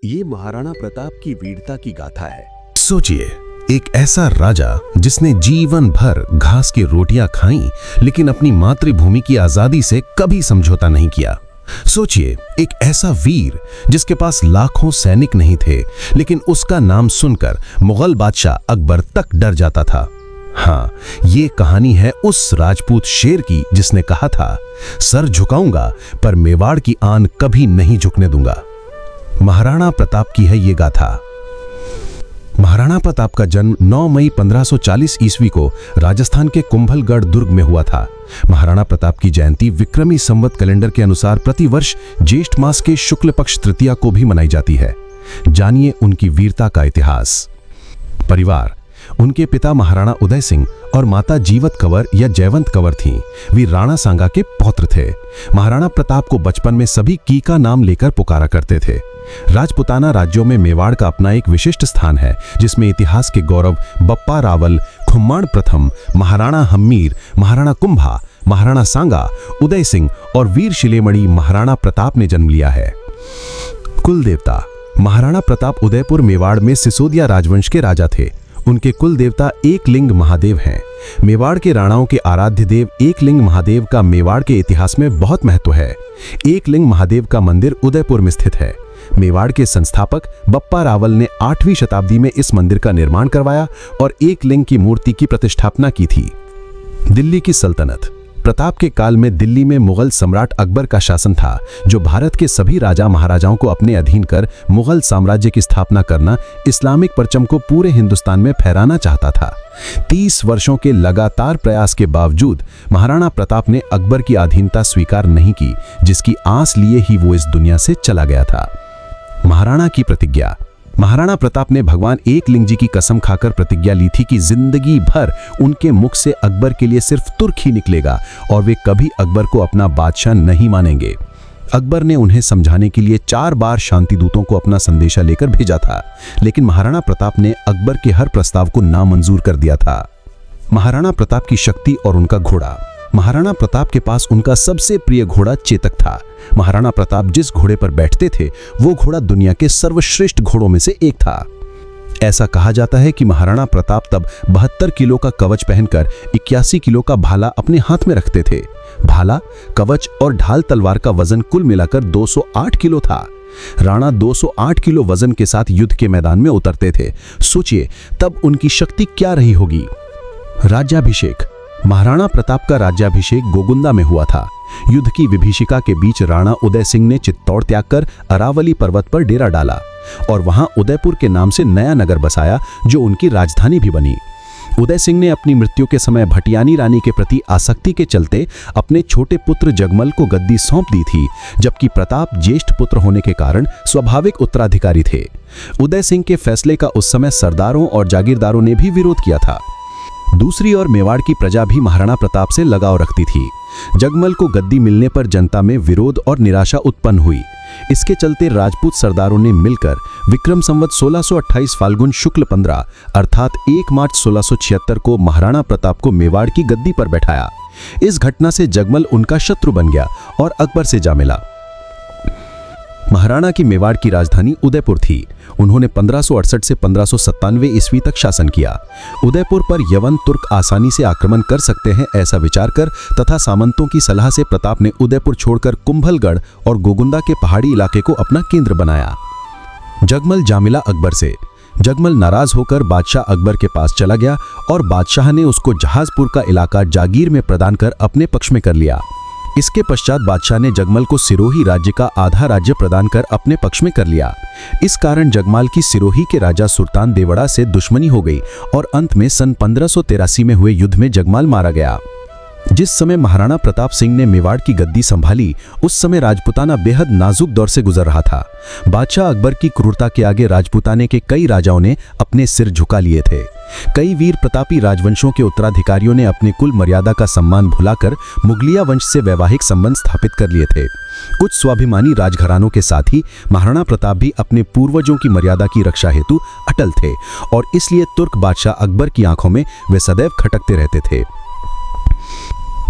ये महाराणा प्रताप की वीरता की गाथा है। सोचिए, एक ऐसा राजा जिसने जीवन भर घास की रोटियां खाई लेकिन अपनी मातृभूमि की आजादी से कभी समझौता नहीं किया। सोचिए, एक ऐसा वीर जिसके पास लाखों सैनिक नहीं थे लेकिन उसका नाम सुनकर मुगल बादशाह अकबर तक डर जाता था। हाँ, ये कहानी है उस राजपूत शेर की जिसने कहा था, सर झुकाऊंगा पर मेवाड़ की आन कभी नहीं झुकने दूंगा। महाराणा प्रताप की है ये गाथा। महाराणा प्रताप का जन्म 9 मई 1540 ईस्वी को राजस्थान के कुंभलगढ़ दुर्ग में हुआ था। महाराणा प्रताप की जयंती विक्रमी संवत कैलेंडर के अनुसार प्रतिवर्ष ज्येष्ठ मास के शुक्ल पक्ष तृतीया को भी मनाई जाती है। जानिए उनकी वीरता का इतिहास। परिवार। उनके पिता महाराणा उदय सिंह और माता जीवत कंवर या जयवंत कंवर थीं। वे राणा सांगा के पौत्र थे। महाराणा प्रताप को बचपन में सभी की का नाम लेकर पुकारा करते थे। राजपुताना राज्यों में मेवाड़ का अपना एक विशिष्ट स्थान है, जिसमें इतिहास के गौरव बप्पा रावल, खुम्माण प्रथम, महाराणा हम्मीर, महाराणा कुंभा, महाराणा सांगा, उदय सिंह और वीर शिलेमणि महाराणा प्रताप ने जन्म लिया है। कुल देवता। महाराणा प्रताप उदयपुर मेवाड़ में सिसोदिया राजवंश के राजा थे। उनके कुल देवता एकलिंग महादेव हैं। मेवाड़ के राणाओं के आराध्य देव एकलिंग महादेव का मेवाड़ के इतिहास में बहुत महत्व है। एकलिंग महादेव का मंदिर उदयपुर में स्थित है। मेवाड़ के संस्थापक बप्पा रावल ने 8वीं शताब्दी में इस मंदिर का निर्माण करवाया और एकलिंग की मूर्ति की प्रतिष्ठापना की थी। दिल्ली की सल्तनत। प्रताप के काल में दिल्ली में मुगल सम्राट अकबर का शासन था, जो भारत के सभी राजा महाराजाओं को अपने अधीन कर मुगल साम्राज्य की स्थापना करना, इस्लामिक परचम को पूरे हिंदुस्तान में फहराना चाहता था। 30 वर्षों के लगातार प्रयास के बावजूद महाराणा प्रताप ने अकबर की अधीनता स्वीकार नहीं की, जिसकी आस लिए ही वो इस दुनिया से चला गया था। महाराणा की प्रतिज्ञा। महाराणा प्रताप ने भगवान एकलिंग जी की कसम खाकर प्रतिज्ञा ली थी कि जिंदगी भर उनके मुख से अकबर के लिए सिर्फ तुर्क ही निकलेगा और वे कभी अकबर को अपना बादशाह नहीं मानेंगे। अकबर ने उन्हें समझाने के लिए 4 बार शांति दूतों को अपना संदेशा लेकर भेजा था, लेकिन महाराणा प्रताप ने अकबर के हर प्रस्ताव को नामंजूर कर दिया था। महाराणा प्रताप की शक्ति और उनका घोड़ा। महाराणा प्रताप के पास उनका सबसे प्रिय घोड़ा चेतक था। महाराणा प्रताप जिस घोड़े पर बैठते थे वो घोड़ा दुनिया के सर्वश्रेष्ठ घोड़ों में से एक था। ऐसा कहा जाता है कि महाराणा प्रताप तब 72 किलो का कवच पहनकर 81 किलो का भाला अपने हाथ में रखते थे। भाला, कवच और ढाल तलवार का वजन कुल मिलाकर 208 किलो था। राणा 208 किलो वजन के साथ युद्ध के मैदान में उतरते थे। सोचिए तब उनकी शक्ति क्या रही होगी। राज्याभिषेक। महाराणा प्रताप का राज्याभिषेक गोगुंदा में हुआ था। युद्ध की विभीषिका के बीच राणा उदय सिंह ने चित्तौड़ त्याग कर अरावली पर्वत पर डेरा डाला और वहां उदयपुर के नाम से नया नगर बसाया, जो उनकी राजधानी भी बनी। उदय सिंह ने अपनी मृत्यु के समय भटियानी रानी के प्रति आसक्ति के चलते अपने छोटे पुत्र जगमल को गद्दी सौंप दी थी, जबकि प्रताप ज्येष्ठ पुत्र होने के कारण स्वाभाविक उत्तराधिकारी थे। उदय सिंह के फैसले का उस समय सरदारों और जागीरदारों ने भी विरोध किया था। दूसरी ओर मेवाड़ की प्रजा भी महाराणा प्रताप से लगाव रखती थी। जगमल को गद्दी मिलने पर जनता में विरोध और निराशा उत्पन्न हुई। इसके चलते राजपूत सरदारों ने मिलकर विक्रम संवत 1628 फाल्गुन शुक्ल 15 अर्थात 1 मार्च 1676 को महाराणा प्रताप को मेवाड़ की गद्दी पर बैठाया। इस घटना से जगमल उनका शत्रु बन गया और अकबर से जा मिला। महाराणा की मेवाड़ की राजधानी उदयपुर थी। उन्होंने 1568 से 1597 ईस्वी तक शासन किया। उदयपुर पर यवन तुर्क आसानी से आक्रमण कर सकते हैं, ऐसा विचार कर तथा सामंतों की सलाह से प्रताप ने उदयपुर छोड़कर कुंभलगढ़ और गोगुंदा के पहाड़ी इलाके को अपना केंद्र बनाया। जगमल जा मिला अकबर से। जगमल नाराज होकर बादशाह अकबर के पास चला गया और बादशाह ने उसको जहाजपुर का इलाका जागीर में प्रदान कर अपने पक्ष में कर लिया। इसके पश्चात बादशाह ने जगमल को सिरोही राज्य का आधा राज्य प्रदान कर अपने पक्ष में कर लिया। इस कारण जगमाल की सिरोही के राजा सुल्तान देवड़ा से दुश्मनी हो गई और अंत में सन 1583 में हुए युद्ध में जगमाल मारा गया। जिस समय महाराणा प्रताप सिंह ने मेवाड़ की गद्दी संभाली, उस समय राजपुताना बेहद नाजुक दौर से गुजर रहा था। बादशाह अकबर की क्रूरता के आगे राजपुताने के कई राजाओं ने अपने सिर झुका लिए थे। कई वीर प्रतापी राजवंशों के उत्तराधिकारियों ने अपने कुल मर्यादा का सम्मान भुलाकर मुगलिया वंश से वैवाहिक संबंध स्थापित कर लिए थे। कुछ स्वाभिमानी राजघरानों के साथ ही महाराणा प्रताप भी अपने पूर्वजों की मर्यादा की रक्षा हेतु अटल थे और इसलिए तुर्क बादशाह अकबर की आंखों में वे सदैव खटकते रहते थे।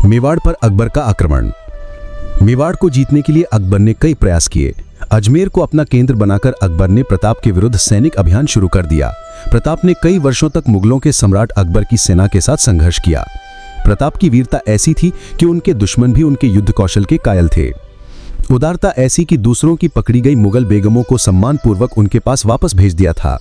मेवाड़ पर अकबर का आक्रमण। मेवाड़ को जीतने के लिए अकबर ने कई प्रयास किए। अजमेर को अपना केंद्र बनाकर अकबर ने प्रताप के विरुद्ध सैनिक अभियान शुरू कर दिया। प्रताप ने कई वर्षों तक मुगलों के सम्राट अकबर की सेना के साथ संघर्ष किया। प्रताप की वीरता ऐसी थी कि उनके दुश्मन भी उनके युद्ध कौशल के कायल थे। उदारता ऐसी कि दूसरों की पकड़ी गई मुगल बेगमों को सम्मानपूर्वक उनके पास वापस भेज दिया था।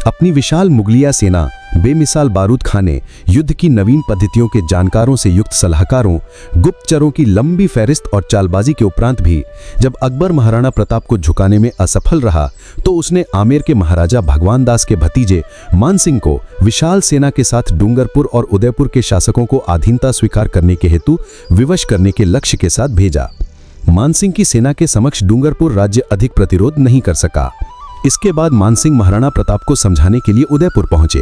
अपनी विशाल मुगलिया सेना, बेमिसाल बारूद खाने, युद्ध की नवीन पद्धतियों के जानकारों से युक्त सलाहकारों, गुप्तचरों की लंबी फहरिस्त और चालबाजी के उपरांत भी जब अकबर महाराणा प्रताप को झुकाने में असफल रहा तो उसने आमेर के महाराजा भगवान दास के भतीजे मानसिंह को विशाल सेना के साथ डूंगरपुर और उदयपुर के शासकों को अधीनता स्वीकार करने के हेतु विवश करने के लक्ष्य के साथ भेजा। मानसिंह की सेना के समक्ष डूंगरपुर राज्य अधिक प्रतिरोध नहीं कर सका। इसके बाद मानसिंह महाराणा प्रताप को समझाने के लिए उदयपुर पहुंचे।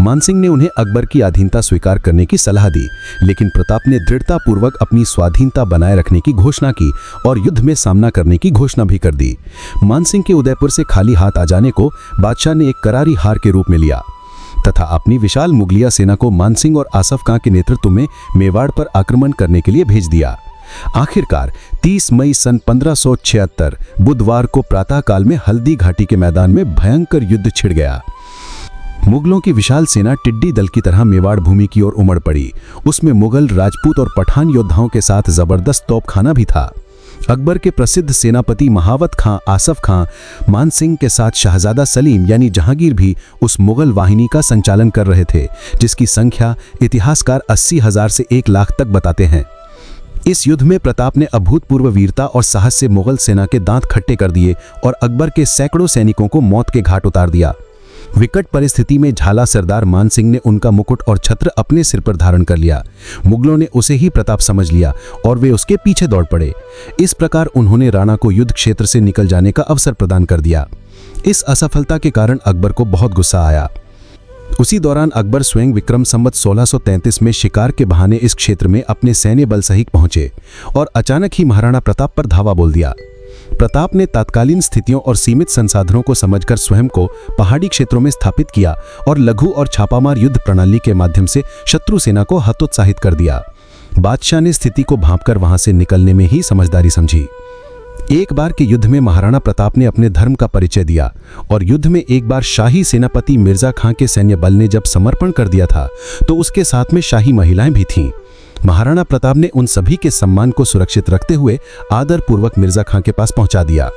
मानसिंह ने उन्हें अकबर की अधीनता स्वीकार करने की सलाह दी, लेकिन प्रताप ने दृढ़तापूर्वक अपनी स्वाधीनता बनाए रखने की घोषणा की और युद्ध में सामना करने की घोषणा भी कर दी। मानसिंह के उदयपुर से खाली हाथ आ जाने को बादशाह ने एक करारी हार के रूप में लिया तथा अपनी विशाल मुगलिया सेना को मानसिंह और आसफ खां के नेतृत्व में मेवाड़ पर आक्रमण करने के लिए भेज दिया। आखिरकार 30 मई सन 1576 बुधवार को प्रातःकाल में हल्दी घाटी के मैदान में भयंकर युद्ध छिड़ गया। मुगलों की विशाल सेना टिड्डी दल की तरह मेवाड़ भूमि की ओर उमड़ पड़ी। उसमें मुगल, राजपूत और पठान योद्धाओं के साथ जबरदस्त तोपखाना भी था। अकबर के प्रसिद्ध सेनापति महावत खां, आसफ खां, मानसिंह के साथ शहजादा सलीम यानी जहांगीर भी उस मुगल वाहिनी का संचालन कर रहे थे, जिसकी संख्या इतिहासकार 80,000 से 1 लाख तक बताते हैं। इस युद्ध में प्रताप ने अभूतपूर्व वीरता और साहस से मुगल सेना के दांत खट्टे कर दिए और अकबर के सैकड़ों सैनिकों को मौत के घाट उतार दिया। विकट परिस्थिति में झाला सरदार मानसिंह ने उनका मुकुट और छत्र अपने सिर पर धारण कर लिया। मुगलों ने उसे ही प्रताप समझ लिया और वे उसके पीछे दौड़ पड़े। इस प्रकार उन्होंने राणा को युद्ध क्षेत्र से निकल जाने का अवसर प्रदान कर दिया। इस असफलता के कारण अकबर को बहुत गुस्सा आया। उसी दौरान अकबर स्वयं विक्रम संवत 1633 में शिकार के बहाने इस क्षेत्र में अपने सैन्य बल सहित पहुंचे और अचानक ही महाराणा प्रताप पर धावा बोल दिया। प्रताप ने तत्कालीन स्थितियों और सीमित संसाधनों को समझकर स्वयं को पहाड़ी क्षेत्रों में स्थापित किया और लघु और छापामार युद्ध प्रणाली के माध्यम से शत्रु सेना को हतोत्साहित कर दिया। बादशाह ने स्थिति को भांपकर वहां से निकलने में ही समझदारी समझी। एक बार के युद्ध में महाराणा प्रताप ने अपने धर्म का परिचय दिया और युद्ध में एक बार शाही सेनापति मिर्जा खां के सैन्य बल ने जब समर्पण कर दिया था तो उसके साथ में शाही महिलाएं भी थीं। महाराणा प्रताप ने उन सभी के सम्मान को सुरक्षित रखते हुए आदरपूर्वक मिर्जा खां के पास पहुंचा दिया।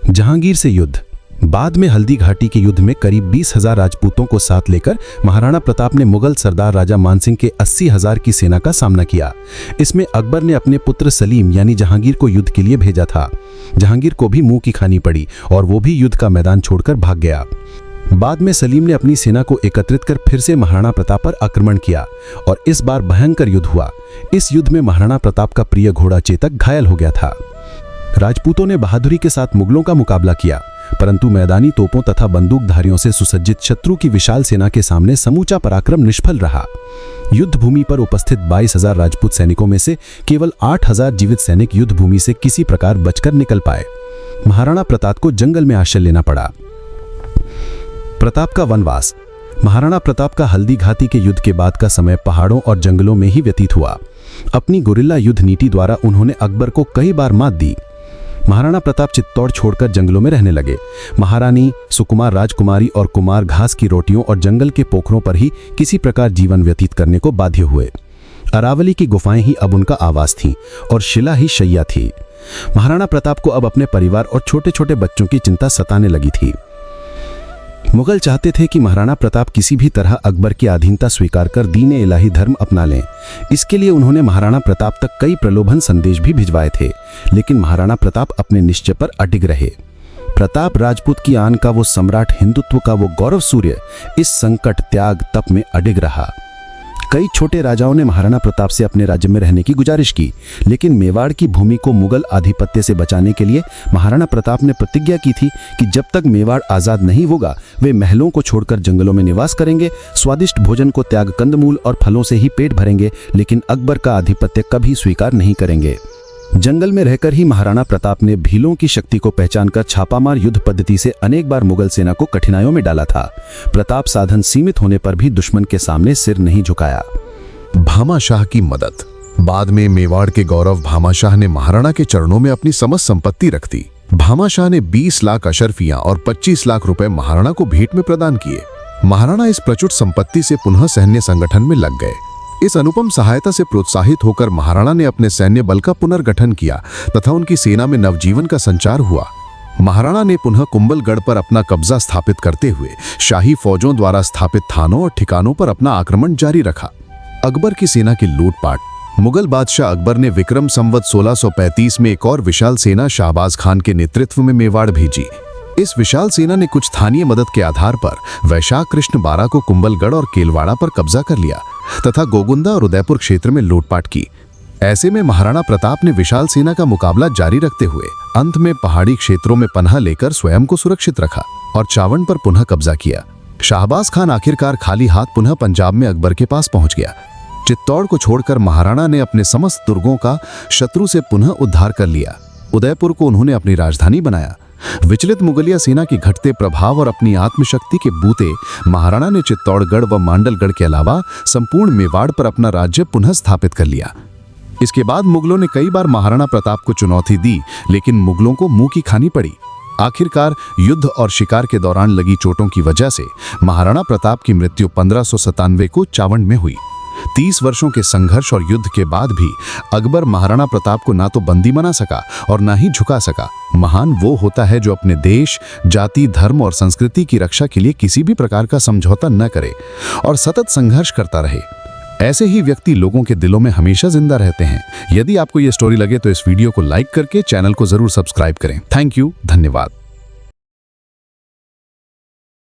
जहांगीर से युद्ध। बाद में हल्दी घाटी के युद्ध में करीब 20,000 राजपूतों को साथ लेकर महाराणा प्रताप ने मुगल सरदार राजा मानसिंह के 80,000 की सेना का सामना किया। इसमें अकबर ने अपने पुत्र सलीम यानी जहांगीर को युद्ध के लिए भेजा था। जहांगीर को भी मुंह की खानी पड़ी और वो भी युद्ध का मैदान छोड़कर भाग गया। बाद में सलीम ने अपनी सेना को एकत्रित कर फिर से महाराणा प्रताप पर आक्रमण किया और इस बार भयंकर युद्ध हुआ। इस युद्ध में महाराणा प्रताप का प्रिय घोड़ा चेतक घायल हो गया था। राजपूतों ने बहादुरी के साथ मुगलों का मुकाबला किया, परंतु मैदानी तोपों तथा बंदूकधारियों से सुसज्जित शत्रु की विशाल सेना के सामने समूचा पराक्रम निष्फल रहा। युद्ध भूमि पर उपस्थित 22,000 राजपूत सैनिकों में से केवल 8,000 जीवित सैनिक युद्ध भूमि से किसी प्रकार बचकर निकल पाए। महाराणा प्रताप को जंगल में आश्रय लेना पड़ा। प्रताप का वनवास। महाराणा प्रताप का हल्दी घाटी के युद्ध के बाद का समय पहाड़ों और जंगलों में ही व्यतीत हुआ। अपनी गुरिल्ला युद्ध नीति द्वारा उन्होंने अकबर को कई बार मात दी। महाराणा प्रताप चित्तौड़ छोड़कर जंगलों में रहने लगे। महारानी, सुकुमार राजकुमारी और कुमार घास की रोटियों और जंगल के पोखरों पर ही किसी प्रकार जीवन व्यतीत करने को बाध्य हुए। अरावली की गुफाएं ही अब उनका आवास थीं और शिला ही शैया थी। महाराणा प्रताप को अब अपने परिवार और छोटे छोटे बच्चों की चिंता सताने लगी थी। मुगल चाहते थे कि महाराणा प्रताप किसी भी तरह अकबर की अधीनता स्वीकार कर दीन इलाही धर्म अपना लें। इसके लिए उन्होंने महाराणा प्रताप तक कई प्रलोभन संदेश भी भिजवाए थे, लेकिन महाराणा प्रताप अपने निश्चय पर अडिग रहे। प्रताप राजपूत की आन का वो सम्राट, हिंदुत्व का वो गौरव सूर्य इस संकट, त्याग, तप में अडिग रहा। कई छोटे राजाओं ने महाराणा प्रताप से अपने राज्य में रहने की गुजारिश की, लेकिन मेवाड़ की भूमि को मुगल आधिपत्य से बचाने के लिए महाराणा प्रताप ने प्रतिज्ञा की थी कि जब तक मेवाड़ आजाद नहीं होगा वे महलों को छोड़कर जंगलों में निवास करेंगे, स्वादिष्ट भोजन को त्याग कंदमूल और फलों से ही पेट भरेंगे, लेकिन अकबर का आधिपत्य कभी स्वीकार नहीं करेंगे। जंगल में रहकर ही महाराणा प्रताप ने भीलों की शक्ति को पहचानकर छापामार युद्ध पद्धति से अनेक बार मुगल सेना को कठिनाइयों में डाला था। प्रताप साधन सीमित होने पर भी दुश्मन के सामने सिर नहीं झुकाया। भामाशाह की मदद। बाद में मेवाड़ के गौरव भामाशाह ने महाराणा के चरणों में अपनी समस्त संपत्ति रख दी। भामाशाह ने 20 लाख अशरफियां और 25 लाख रुपए महाराणा को भेंट में प्रदान किए। महाराणा इस प्रचुर संपत्ति से पुनः सैन्य संगठन में लग गए। इस अनुपम सहायता से प्रोत्साहित होकर महाराणा ने अपने सैन्य बल का पुनर्गठन किया तथा उनकी सेना में नवजीवन का संचार हुआ। महाराणा ने पुनः कुंभलगढ़ पर अपना कब्जा स्थापित करते हुए शाही फौजों द्वारा स्थापित थानों और ठिकानों पर अपना आक्रमण जारी रखा। अकबर की सेना की लूटपाट। मुगल बादशाह अकबर ने विक्रम संवत 1635 में एक और विशाल सेना शाहबाज खान के नेतृत्व में मेवाड़ भेजी। इस विशाल सेना ने कुछ स्थानीय मदद के आधार पर वैशाख कृष्ण 12 को कुंभलगढ़ और केलवाड़ा पर कब्जा कर लिया तथा गोगुंदा और उदयपुर क्षेत्र में लूटपाट की। ऐसे में महाराणा प्रताप ने विशाल सेना का मुकाबला जारी रखते हुए अंत में पहाड़ी क्षेत्रों में पनाह लेकर स्वयं को सुरक्षित रखा और चावंड पर पुनः कब्जा किया। शाहबाज खान आखिरकार खाली हाथ पुनः पंजाब में अकबर के पास पहुंच गया। चित्तौड़ को छोड़कर महाराणा ने अपने समस्त दुर्गों का शत्रु से पुनः उद्धार कर लिया। उदयपुर को उन्होंने अपनी राजधानी बनाया। विचलित मुगलिया सेना की घटते प्रभाव और अपनी आत्मशक्ति के बूते महाराणा ने चित्तौड़गढ़ व मांडलगढ़ के अलावा संपूर्ण मेवाड़ पर अपना राज्य पुनः स्थापित कर लिया। इसके बाद मुगलों ने कई बार महाराणा प्रताप को चुनौती दी, लेकिन मुगलों को मुंह की खानी पड़ी। आखिरकार युद्ध और शिकार के दौरान लगी चोटों की वजह से महाराणा प्रताप की मृत्यु 1597 को चावंड में हुई। 30 वर्षों के संघर्ष और युद्ध के बाद भी अकबर महाराणा प्रताप को ना तो बंदी बना सका और ना ही झुका सका। महान वो होता है जो अपने देश, जाति, धर्म और संस्कृति की रक्षा के लिए किसी भी प्रकार का समझौता न करे और सतत संघर्ष करता रहे। ऐसे ही व्यक्ति लोगों के दिलों में हमेशा जिंदा रहते हैं। यदि आपको ये स्टोरी लगे तो इस वीडियो को लाइक करके चैनल को जरूर सब्सक्राइब करें। थैंक यू, धन्यवाद।